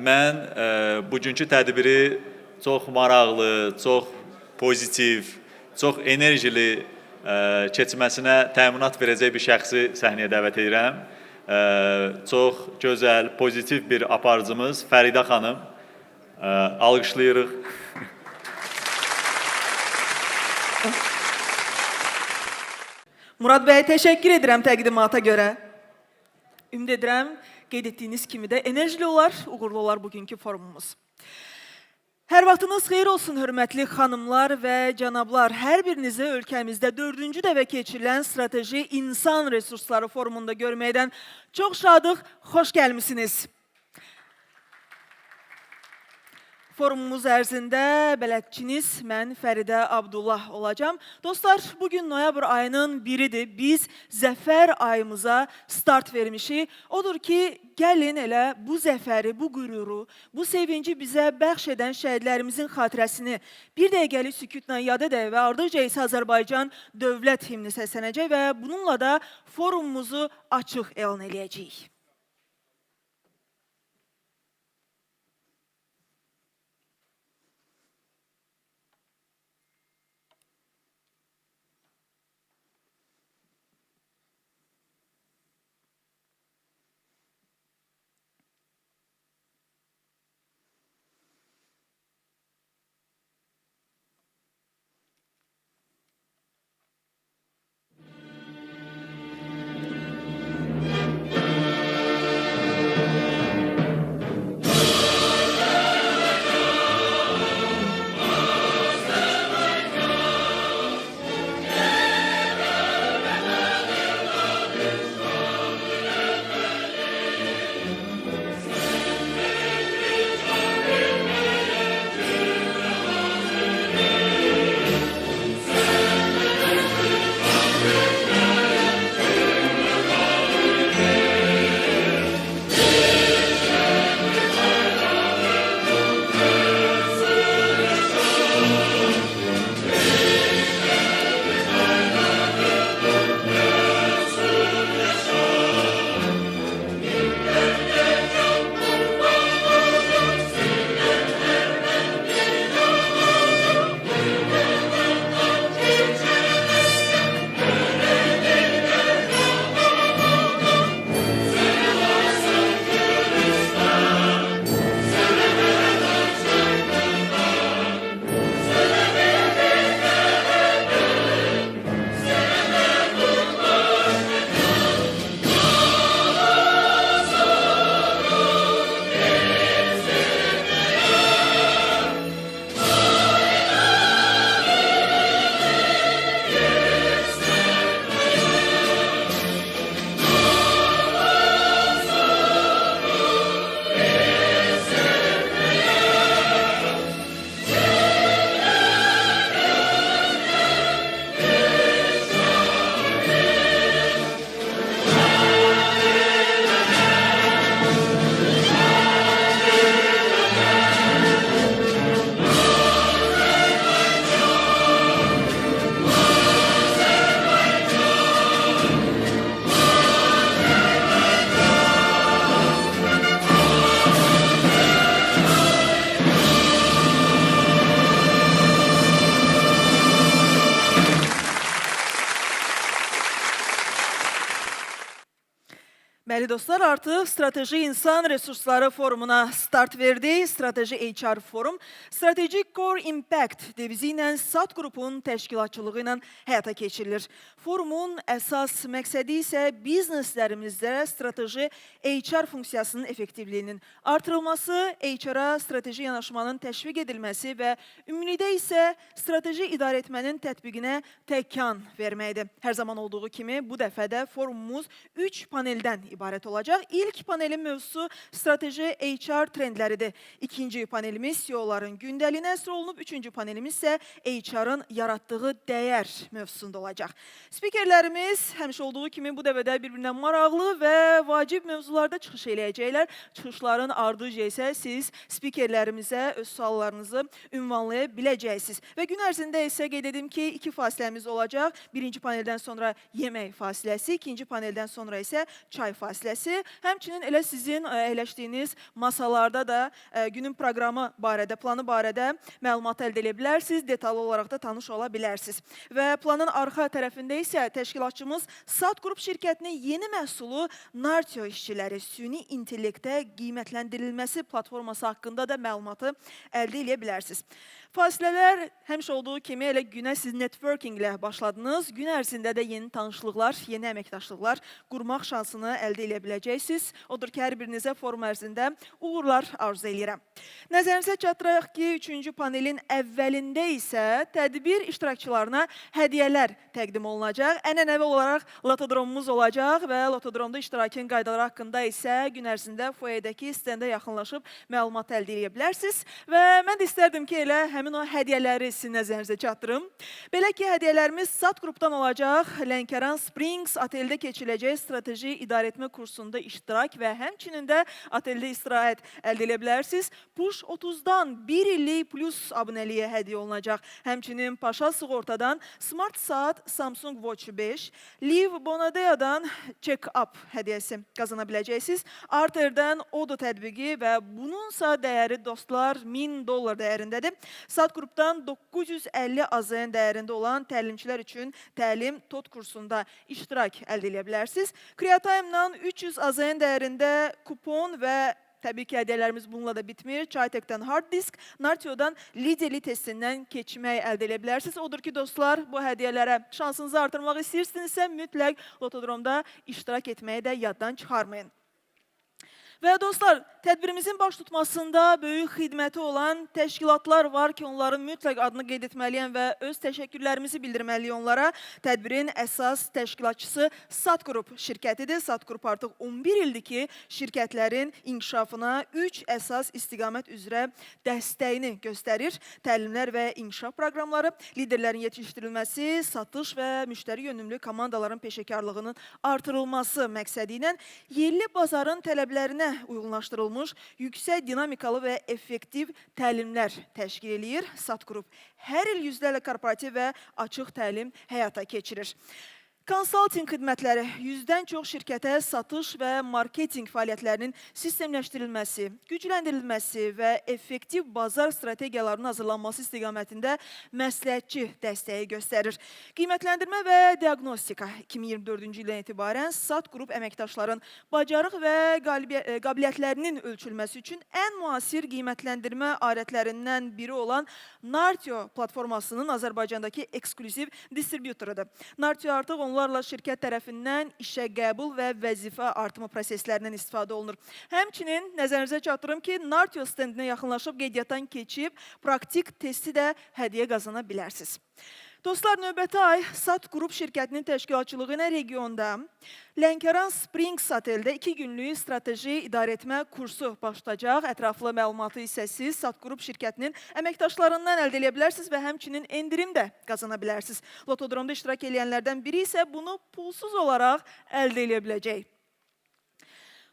mən bugünkü tədbiri çox maraqlı, çox pozitiv, çox enerjili keçməsinə təminat verəcək bir şəxsi səhnəyə dəvət edirəm. Çox gözəl, pozitiv bir aparıcımız Fəridə xanım. Alqışlayırıq. Murad bəy, təşəkkür edirəm təqdimata görə. Ümid edirəm, qeyd etdiyiniz kimi də enerjili olar, uğurlu olar bugünkü forumumuz. Hər vaxtınız xeyir olsun, hörmətli xanımlar və cənablar. Hər birinizi ölkəmizdə 4-cü dəfə keçirilən Strateji İnsan Resursları Forumunda görməkdən çox şadıq, xoş gəlmisiniz. Forumumuz ərzində bələdçiniz mən Fəridə Abdullah olacam. Dostlar, bugün noyabr ayının biridir. Biz zəfər ayımıza start vermişik. Odur ki, gəlin elə bu zəfəri, bu qüruru, bu sevinci bizə bəxş edən şəhidlərimizin xatirəsini bir dəqiqəlik sükutla yad edək və ardıcə isə Azərbaycan dövlət himni səslənəcək və bununla da forumumuzu açıq elan eləyəcəyik. Bəli dostlar, artıq Strateji İnsan Resursları Forumuna start verdi. Strateji HR Forum, Strategic Core Impact devizi ilə SAT qrupunun təşkilatçılığı ilə həyata keçirilir. Forumun əsas məqsədi isə bizneslərimizdə strateji HR funksiyasının effektivliyinin artırılması, HR-a strateji yanaşmanın təşviq edilməsi və ümumilikdə isə strateji idarəetmənin tətbiqinə təkan verməkdir. Hər zaman olduğu kimi bu dəfədə forumumuz 3 paneldən ibarət olacaq. İlk panelin mövzusu strateji HR trendləridir. İkinci panelimiz CEO-ların gündəliyinə əsr olunub. Üçüncü panelimiz isə HR-ın yaratdığı dəyər mövzusunda olacaq. Spikerlərimiz həmişə olduğu kimi bu dəfədə bir-birindən maraqlı və vacib mövzularda çıxış eləyəcəklər. Çıxışların ardıcı isə siz spikerlərimizə öz suallarınızı ünvanlaya biləcəksiniz. Və gün ərzində isə qeyd edim ki, 2 fasiləmiz olacaq. Birinci paneldən sonra yemək fasiləsi, ikinci paneldən sonra isə çay fasiləsi, həmçinin elə sizin əyləşdiyiniz masalarda da günün proqramı barədə, planı barədə məlumat əldə edə bilərsiniz, detallı olaraq da tanış ola bilərsiniz. Və planın arxa tərəfində isə təşkilatçımız SAT Qrup şirkətinin yeni məhsulu Nartio işçiləri süni intellektə qiymətləndirilməsi platforması haqqında da məlumatı əldə edə bilərsiniz. Fasilələr həmişə olduğu kimi elə günə siz networking ilə başladınız. Gün ərzində də yeni tanışlıqlar, yeni əməkdaşlıqlar qurmaq şansını əldə edə biləcəksiniz. Odur ki, hər birinizə forum ərzində uğurlar arzu edirəm. Nəzərinizə çatdıraq ki, 3-cü panelin əvvəlində isə tədbir iştirakçılarına hədiyyələr təqdim olunacaq. Ənənəvi olaraq lotodromumuz olacaq və lotodromda iştirakın qaydaları haqqında isə gün ərzində foyedəki stenda yaxınlaşıb məlumat əldə edə bilərsiniz. Və mən də istərdim ki, elə həmin o hədiyyələri sizin nəzərinizə çatdırım. Belə ki, hədiyyələrimiz SAT Qrupdan olacaq. Lənkəran Springs oteldə keçiləcək strateji idarəetmə kursunda iştirak və həmçinin də oteldə istirahət əldə edə bilərsiniz. Push 30-dan 1 illik plus abunəliyə hədiyyə olunacaq. Həmçinin Paşa Sığortadan Smart Saat Samsung Watch 5, Liv Bonadea'dan Check-up hədiyyəsi qazana biləcəksiniz. Arter'dən Odo tətbiqi və bununsa dəyəri dostlar $1000 dəyərindədir. SAT Qrupdan 950 AZN dəyərində olan təlimçilər üçün təlim TOT kursunda iştirak əldə edə bilərsiniz. Creatime'dan 300 AZN dəyərində kupon və təbii ki, hədiyyələrimiz bununla da bitmir. Çaytek'dən hard disk, Nartio'dan liderlik testindən keçmək əldə edə bilərsiniz. Odur ki, dostlar, bu hədiyyələrə şansınızı artırmaq istəyirsinizsə, mütləq lotodromda iştirak etməyi də yaddan çıxarmayın. Və dostlar, tədbirimizin baş tutmasında böyük xidməti olan təşkilatlar var ki, onların mütləq adını qeyd etməliyəm və öz təşəkkürlərimizi bildirməliyəm onlara. Tədbirin əsas təşkilatçısı SAT Qrup şirkətidir. SAT Qrup artıq 11 ildir ki, şirkətlərin inkişafına 3 əsas istiqamət üzrə dəstəyini göstərir. Təlimlər və inkişaf proqramları, liderlərin yetişdirilməsi, satış və müştəri yönümlü komandaların peşəkarlığının artırılması məqsədi ilə yerli bazarın tələblərinə uyğunlaşdırılmış yüksək dinamikalı və effektiv təlimlər təşkil edir. SAT Qrup hər il yüzlərlə korporativ və açıq təlim həyata keçirir. Konsalting xidmətləri 100-dən çox şirkətə satış və marketinq fəaliyyətlərinin sistemləşdirilməsi, gücləndirilməsi və effektiv bazar strategiyalarının hazırlanması istiqamətində məsləhətçi dəstəyi göstərir. Qiymətləndirmə və diaqnostika 2024-cü ildən etibarən SAT Qrup əməkdaşların bacarıq və qabiliyyətlərinin ölçülməsi üçün ən müasir qiymətləndirmə alətlərindən biri olan Nartio platformasının Azərbaycandakı eksklüziv distributorudur. Nartio artıq onlarla şirkət tərəfindən işə qəbul və vəzifə artımı proseslərindən istifadə olunur. Həmçinin nəzərinizə çatdırım ki, Nartio stendinə yaxınlaşıb qeydiyyatdan keçib praktik testi də hədiyyə qazana bilərsiniz. Dostlar, növbəti ay SAT Qrup şirkətinin təşkilatçılığı ilə regionda Lənkəran Springs oteldə 2 günlük strateji idarəetmə kursu başlayacaq. Ətraflı məlumatı isə siz SAT Qrup şirkətinin əməkdaşlarından əldə edə bilərsiniz və həmçinin endirim də qazana bilərsiniz. Lotodromda iştirak edənlərdən biri isə bunu pulsuz olaraq əldə edə biləcək.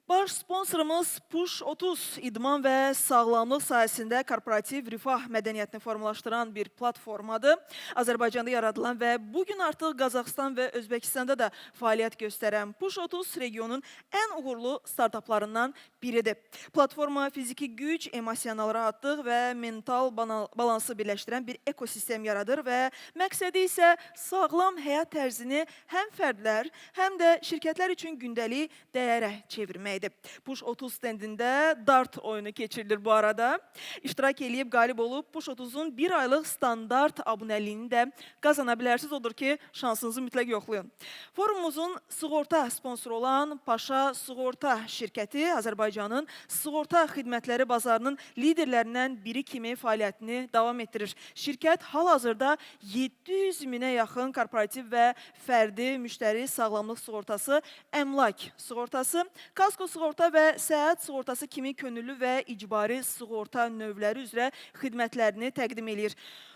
Baş sponsorumuz Push 30 idman və sağlamlıq sayəsində korporativ rifah mədəniyyətini formalaşdıran bir platformadır. Azərbaycanda yaradılan və bugün artıq Qazaxıstan və Özbəkistanda da fəaliyyət göstərən Push 30 regionun ən uğurlu startaplarından biridir. Platforma fiziki güc, emosional rahatlıq və mental balansı birləşdirən bir ekosistem yaradır və məqsədi isə sağlam həyat tərzini həm fərdlər, həm də şirkətlər üçün gündəlik dəyərə çevirməkdir. Push 30 stendində dart oyunu keçirilir bu arada. İştirak edib, qalib olub Push 30-un 1 aylıq standart abunəliyini də qazana bilərsiniz. Odur ki, şansınızı mütləq yoxlayın. Forumumuzun sığorta sponsoru olan Paşa Sığorta şirkəti Azərbaycanın sığorta xidmətləri bazarının liderlərindən biri kimi fəaliyyətini davam etdirir. Şirkət hal-hazırda 700 minə yaxın korporativ və fərdi müştəri sağlamlıq sığortası, əmlak sığortası, kasko kasko sığorta və səhət sığortası kimi könüllü və icbari sığorta növləri üzrə xidmətlərini təqdim edir.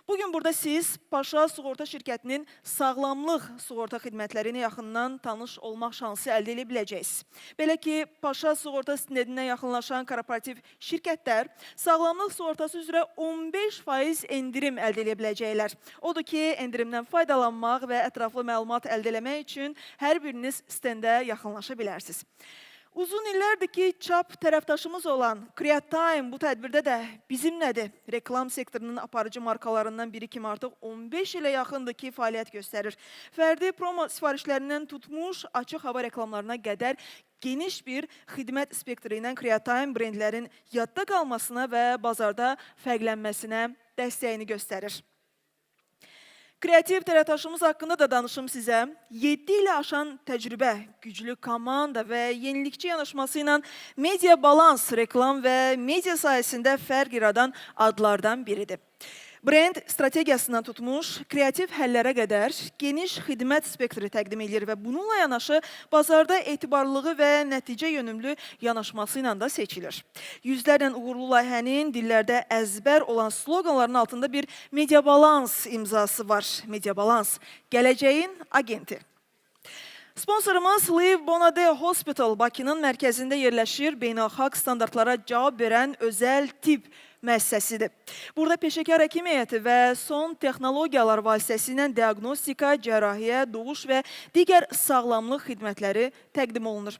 Bugün burada siz Paşa Sığorta şirkətinin sağlamlıq sığorta xidmətlərini yaxından tanış olmaq şansı əldə edə biləcəksiniz. Belə ki, Paşa Sığorta stinedinə yaxınlaşan korporativ şirkətlər sağlamlıq sığortası üzrə 15% endirim əldə edə biləcəklər. Odur ki, endirimdən faydalanmaq və ətraflı məlumat əldə etmək üçün hər biriniz stende yaxınlaşa bilərsiniz. Uzun illərdir ki, çap tərəfdaşımız olan Creatime bu tədbirdə də bizimlədir. Reklam sektorunun aparıcı markalarından biri kimi artıq 15 ilə yaxındır ki, fəaliyyət göstərir. Fərdi promo sifarişlərindən tutmuş, açıq hava reklamlarına qədər geniş bir xidmət spektri ilə Creatime brendlərin yadda qalmasına və bazarda fərqlənməsinə dəstəyini göstərir. Kreativ tərəfdaşımız haqqında da danışım sizə. 7 ilə aşan təcrübə, güclü komanda və yenilikçi yanaşması ilə media balans, reklam və media sayəsində fərq yaradan adlardan biridir. Brend strategiyasından tutmuş, kreativ həllərə qədər geniş xidmət spektri təqdim edir və bununla yanaşı bazarda etibarlılığı və nəticə yönümlü yanaşması ilə da seçilir. Yüzlərlə uğurlu layihənin dillərdə əzbər olan sloganların altında bir media balans imzası var. Media balans, gələcəyin agenti. Sponsorumuz Live Bonade Hospital Bakının mərkəzində yerləşir, beynəlxalq standartlara cavab verən özəl tibb müəssisəsidir. Burada peşəkar həkim heyəti və son texnologiyalar vasitəsilə diaqnostika, cərrahiyyə, doğuş və digər sağlamlıq xidmətləri təqdim olunur.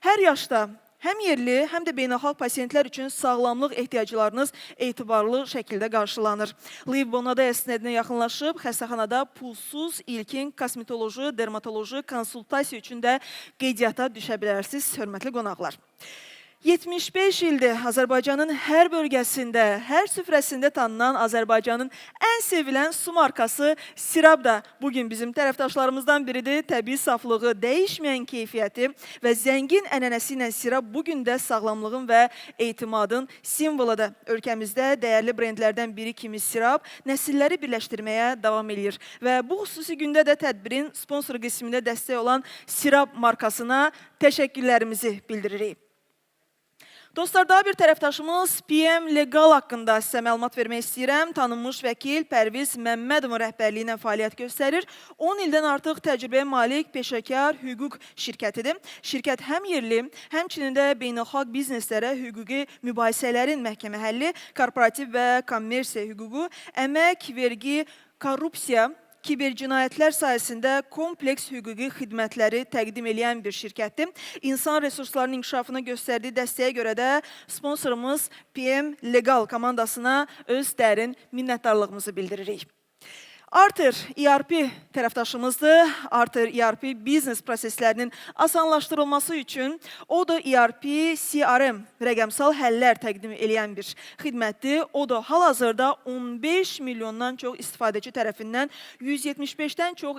Hər yaşda həm yerli, həm də beynəlxalq pasiyentlər üçün sağlamlıq ehtiyaclarınız etibarlı şəkildə qarşılanır. Live Bonade stinedinə yaxınlaşıb, xəstəxanada pulsuz ilkin kosmetoloji, dermatoloji konsultasiya üçün də qeydiyyata düşə bilərsiniz, hörmətli qonaqlar. 75 ildir Azərbaycanın hər bölgəsində, hər süfrəsində tanınan Azərbaycanın ən sevilən su markası Sirab da bugün bizim tərəfdaşlarımızdan biridir. Təbii saflığı, dəyişməyən keyfiyyəti və zəngin ənənəsi ilə Sirab bugün də sağlamlığın və etimadın simvoludur. Ölkəmizdə dəyərli brendlərdən biri kimi Sirab nəsilləri birləşdirməyə davam edir. Və bu xüsusi gündə də tədbirin sponsor qismində dəstək olan Sirab markasına təşəkkürlərimizi bildiririk. Dostlar, daha bir tərəfdaşımız PM Legal haqqında sizə məlumat vermək istəyirəm. Tanınmış vəkil Pərviz Məmmədovun rəhbərliyi ilə fəaliyyət göstərir. 10 ildən artıq təcrübəyə malik peşəkar hüquq şirkətidir. Şirkət həm yerli, həmçinin də beynəlxalq bizneslərə hüquqi mübahisələrin məhkəmə həlli, korporativ və kommersiya hüququ, əmək, vergi, korrupsiya, kibercinayətlər sayəsində kompleks hüquqi xidmətləri təqdim edən bir şirkətdir. İnsan resurslarının inkişafına göstərdiyi dəstəyə görə də sponsorumuz PM Legal komandasına öz dərin minnətdarlığımızı bildiririk. Arter ERP tərəfdaşımızdır. Arter ERP biznes proseslərinin asanlaşdırılması üçün o da ERP, CRM rəqəmsal həllər təqdim edən bir xidmətdir. O da hal-hazırda 15 milyondan çox istifadəçi tərəfindən 175-dən çox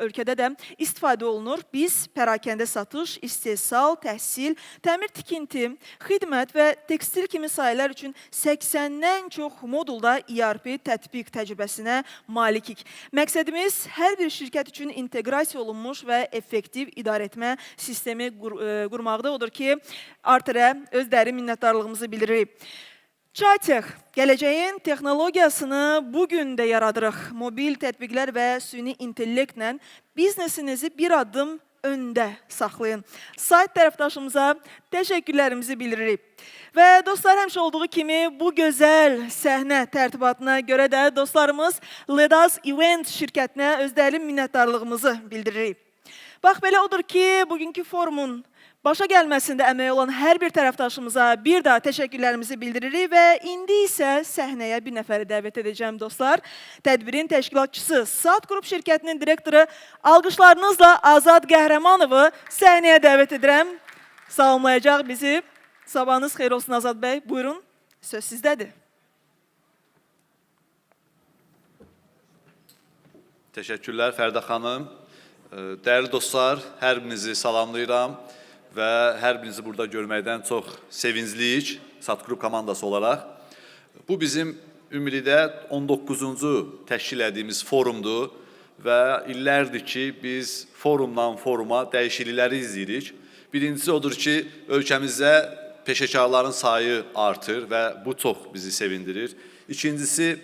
ölkədə də istifadə olunur. Biz pərakəndə satış, istehsal, təhsil, təmir tikinti, xidmət və tekstil kimi sahələr üçün 80-dən çox modulda ERP tətbiq təcrübəsinə malik. Məqsədimiz hər bir şirkət üçün inteqrasiya olunmuş və effektiv idarəetmə sistemi qurmaqda. Odur ki, Arterə öz dərin minnətdarlığımızı bildiririk. Çaytech, gələcəyin texnologiyasını bugün də yaradırıq. Mobil tətbiqlər və süni intellektlə biznesinizi bir addım öndə saxlayın. Sayt tərəfdaşımıza təşəkkürlərimizi bildiririk. Və dostlar, həmişə olduğu kimi bu gözəl səhnə tərtibatına görə də dostlarımız Ledas Event şirkətinə öz dərin minnətdarlığımızı bildiririk. Bax, belə odur ki, bugünkü forumun başa gəlməsində əmək olan hər bir tərəfdaşımıza bir daha təşəkkürlərimizi bildiririk və indi isə səhnəyə bir nəfəri dəvət edəcəm dostlar. Tədbirin təşkilatçısı Saat Qrup şirkətinin direktoru alqışlarınızla Azad Qəhrəmanovu səhnəyə dəvət edirəm. Salamlayacaq bizi. Sabahınız xeyir olsun Azad bəy. Buyurun, söz sizdədir. Təşəkkürlər Fərdə xanım. Dəyərli dostlar, hər birinizi salamlayıram və hər birinizi burada görməkdən çox sevincliyik Saat Qrup komandası olaraq. Bu bizim ümumilikdə 19-cu təşkil etdiyimiz forumdur və illərdir ki, biz forumdan foruma dəyişiklikləri izləyirik. Birincisi odur ki, ölkəmizdə peşəkarların sayı artır və bu çox bizi sevindirir. İkincisi,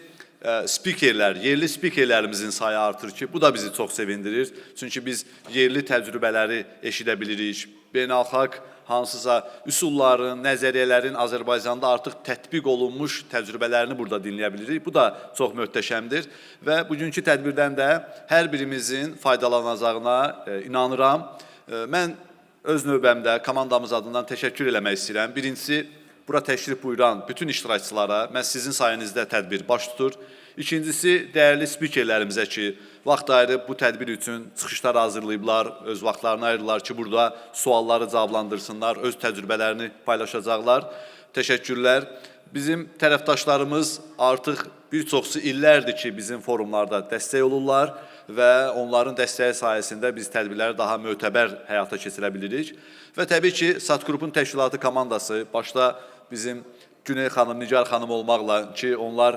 spikerlər, yerli spikerlərimizin sayı artır ki, bu da bizi çox sevindirir. Çünki biz yerli təcrübələri eşidə bilirik. Beynəlxalq hansısa üsulların, nəzəriyyələrin Azərbaycanda artıq tətbiq olunmuş təcrübələrini burada dinləyə bilirik. Bu da çox möhtəşəmdir və bugünkü tədbirdən də hər birimizin faydalanacağına inanıram. Mən öz növbəmdə komandamız adından təşəkkür eləmək istəyirəm. Birincisi, bura təşrif buyuran bütün iştirakçılara, məhz sizin sayənizdə tədbir baş tutur. İkincisi, dəyərli spikerlərimizə ki, vaxt ayırıb bu tədbir üçün çıxışlar hazırlayıblar, öz vaxtlarını ayırırlar ki, burada sualları cavablandırsınlar, öz təcrübələrini paylaşacaqlar. Təşəkkürlər. Bizim tərəfdaşlarımız artıq bir çoxsu illərdir ki, bizim forumlarda dəstək olurlar və onların dəstəyi sayəsində biz tədbirləri daha mötəbər həyata keçirə bilirik. Və təbii ki, Satqrupun təşkilatı komandası, başda bizim Güney xanım, Nigar xanım olmaqla ki, onlar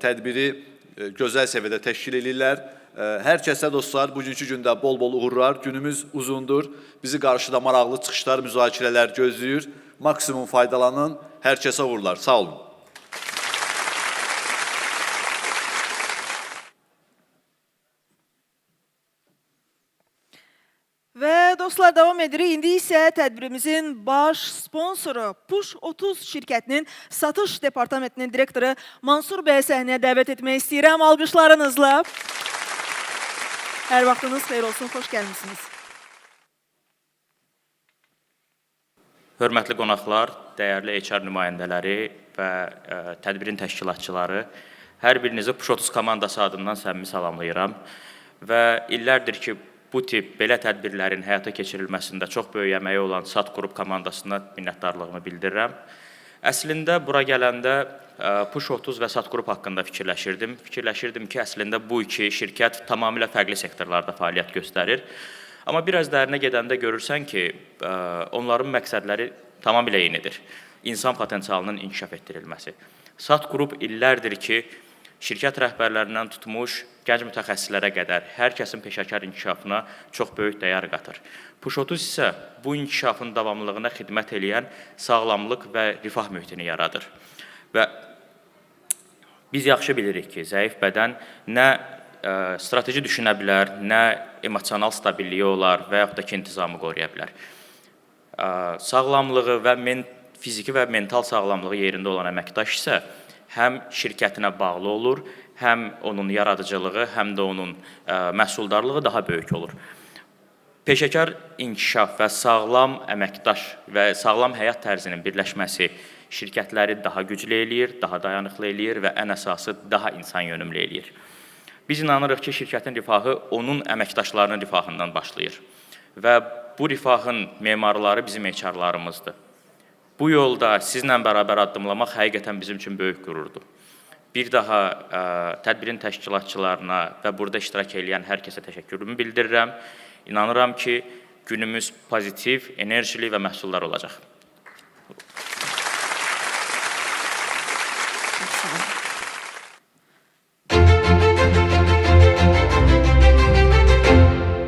tədbiri gözəl səviyyədə təşkil edirlər. Hər kəsə dostlar, bugünkü gündə bol-bol uğurlar, günümüz uzundur. Bizi qarşıda maraqlı çıxışlar, müzakirələr gözləyir. Maksimum faydalanın, hər kəsə uğurlar. Sağ olun. Və dostlar, davam edirik. İndi isə tədbirimizin baş sponsoru Push 30 şirkətinin satış departamentinin direktoru Mansur bəy səhnəyə dəvət etmək istəyirəm. Alqışlarınızla. Hər vaxtınız xeyir olsun, xoş gəlmişsiniz. Hörmətli qonaqlar, dəyərli HR nümayəndələri və tədbirin təşkilatçıları, hər birinizi Push 30 komandası adından səmimi salamlayıram və illərdir ki, bu tip belə tədbirlərin həyata keçirilməsində çox böyük əməyi olan Satqrup komandasına minnətdarlığımı bildirirəm. Əslində, bura gələndə Push 30 və Satqrup haqqında fikirləşirdim. Fikirləşirdim ki, əslində bu iki şirkət tamamilə fərqli sektorlarda fəaliyyət göstərir. Amma biraz dərinə gedəndə görürsən ki, onların məqsədləri tamamilə eynidir. İnsan potensialının inkişaf etdirilməsi. Satqrup illərdir ki, şirkət rəhbərlərindən tutmuş, gənc mütəxəssislərə qədər hər kəsin peşəkar inkişafına çox böyük dəyər qatır. Push 30 isə bu inkişafın davamlılığına xidmət edən sağlamlıq və rifah mühitini yaradır. Və biz yaxşı bilirik ki, zəif bədən nə strateji düşünə bilər, nə emosional stabilliyi olar və yaxud da ki, intizamı qoruya bilər. Sağlamlığı və fiziki və mental sağlamlığı yerində olan əməkdaş isə həm şirkətinə bağlı olur, həm onun yaradıcılığı, həm də onun məhsuldarlığı daha böyük olur. Peşəkar inkişaf və sağlam əməkdaş və sağlam həyat tərzinin birləşməsi şirkətləri daha güclü eləyir, daha dayanıqlı eləyir və ən əsası daha insan yönümlü eləyir. Biz inanırıq ki, şirkətin rifahı onun əməkdaşlarının rifahından başlayır və bu rifahın memarları bizim HR-larımızdır. Bu yolda sizlə bərabər addımlamaq həqiqətən bizim üçün böyük qürurdur. Bir daha tədbirin təşkilatçılarına və burada iştirak edən hər kəsə təşəkkürümü bildirirəm. İnanıram ki, günümüz pozitiv, enerjili və məhsuldar olacaq.